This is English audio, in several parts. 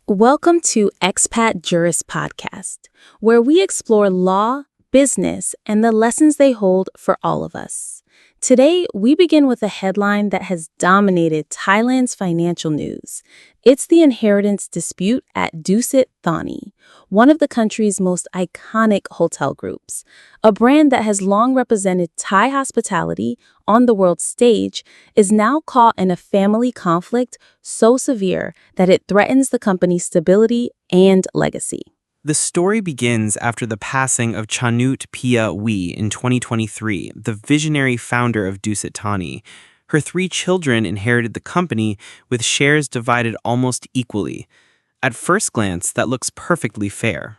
Welcome to expatjuris podcast, where we explore law, business, and the lessons they hold for all of us. Today, we begin with a headline that has dominated Thailand's financial news. It's the inheritance dispute at Dusit Thani, one of the country's most iconic hotel groups. A brand that has long represented Thai hospitality on the world stage is now caught in a family conflict so severe that it threatens the company's stability and legacy. The story begins after the passing of Chanut Pia Wee in 2023, the visionary founder of Dusit Thani. Her 3 children inherited the company with shares divided almost equally. At first glance, that looks perfectly fair.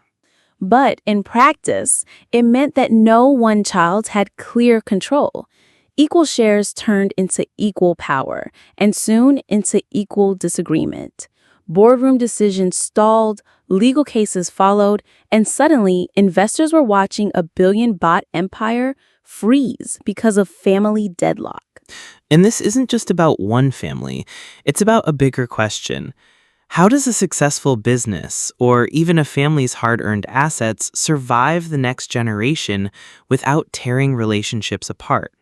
But in practice, it meant that no one child had clear control. Equal shares turned into equal power, and soon into equal disagreement. Boardroom decisions stalled, legal cases followed, and suddenly investors were watching a billion-baht empire freeze because of family deadlock. And this isn't just about one family. It's about a bigger question. How does a successful business, or even a family's hard-earned assets, survive the next generation without tearing relationships apart?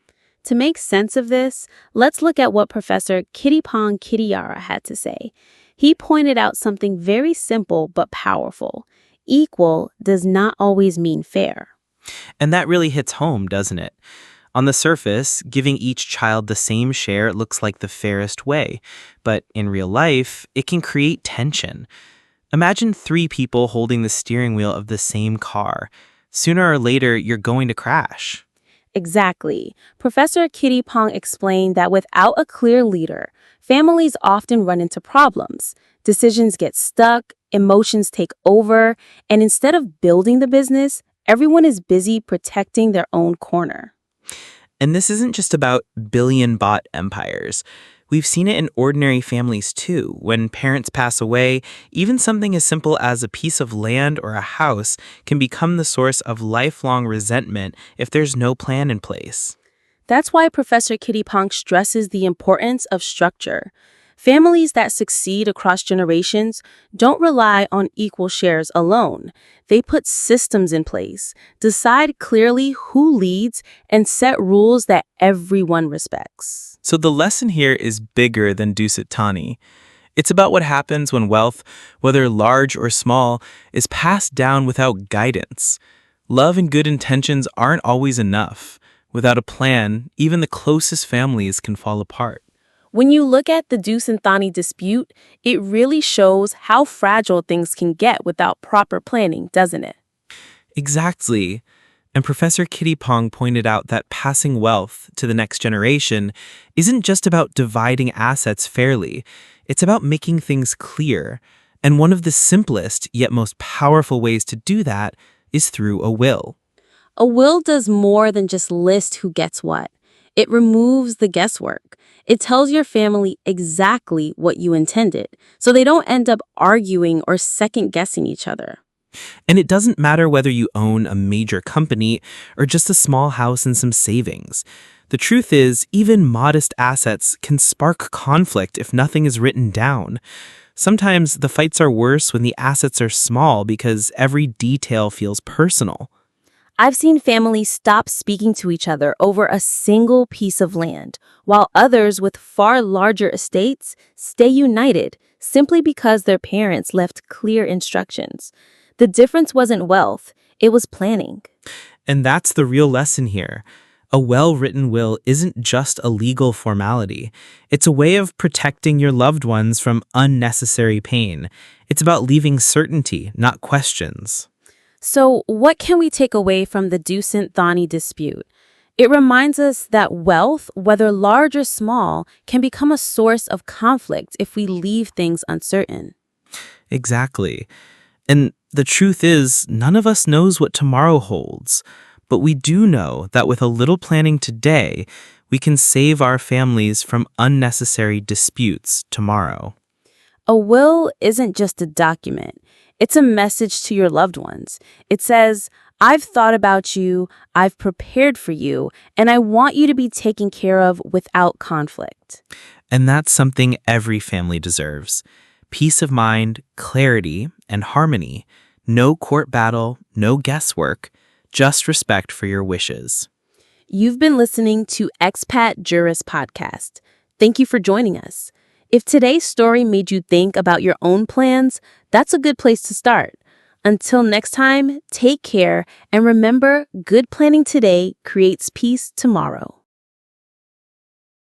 To make sense of this, let's look at what Professor Kittipong Kittiyara had to say. He pointed out something very simple but powerful. Equal does not always mean fair. And that really hits home, doesn't it? On the surface, giving each child the same share looks like the fairest way, but in real life, it can create tension. Imagine 3 people holding the steering wheel of the same car. Sooner or later, you're going to crash. Exactly. Professor Kittipong explained that without a clear leader, families often run into problems. Decisions get stuck, emotions take over, and instead of building the business, everyone is busy protecting their own corner. And this isn't just about billion-baht empires. We've seen it in ordinary families too. When parents pass away, even something as simple as a piece of land or a house can become the source of lifelong resentment if there's no plan in place. That's why Professor Kittipong stresses the importance of structure. Families that succeed across generations don't rely on equal shares alone. They put systems in place, decide clearly who leads, and set rules that everyone respects. So the lesson here is bigger than Dusit Thani. It's about what happens when wealth, whether large or small, is passed down without guidance. Love and good intentions aren't always enough. Without a plan, even the closest families can fall apart. When you look at the Dusit Thani dispute, it really shows how fragile things can get without proper planning, doesn't it? Exactly. And Professor Kittipong pointed out that passing wealth to the next generation isn't just about dividing assets fairly. It's about making things clear. And one of the simplest yet most powerful ways to do that is through a will. A will does more than just list who gets what. It removes the guesswork. It tells your family exactly what you intended, so they don't end up arguing or second-guessing each other. And it doesn't matter whether you own a major company or just a small house and some savings. The truth is, even modest assets can spark conflict if nothing is written down. Sometimes the fights are worse when the assets are small because every detail feels personal. I've seen families stop speaking to each other over a single piece of land, while others with far larger estates stay united simply because their parents left clear instructions. The difference wasn't wealth, it was planning. And that's the real lesson here. A well-written will isn't just a legal formality. It's a way of protecting your loved ones from unnecessary pain. It's about leaving certainty, not questions. So, what can we take away from the Dusit Thani dispute? It reminds us that wealth, whether large or small, can become a source of conflict if we leave things uncertain. Exactly. And the truth is, none of us knows what tomorrow holds. But we do know that with a little planning today, we can save our families from unnecessary disputes tomorrow. A will isn't just a document. It's a message to your loved ones. It says, I've thought about you, I've prepared for you, and I want you to be taken care of without conflict. And that's something every family deserves. Peace of mind, clarity, and harmony. No court battle, no guesswork, just respect for your wishes. You've been listening to Expat Juris Podcast. Thank you for joining us. If today's story made you think about your own plans, that's a good place to start. Until next time, take care and remember, good planning today creates peace tomorrow.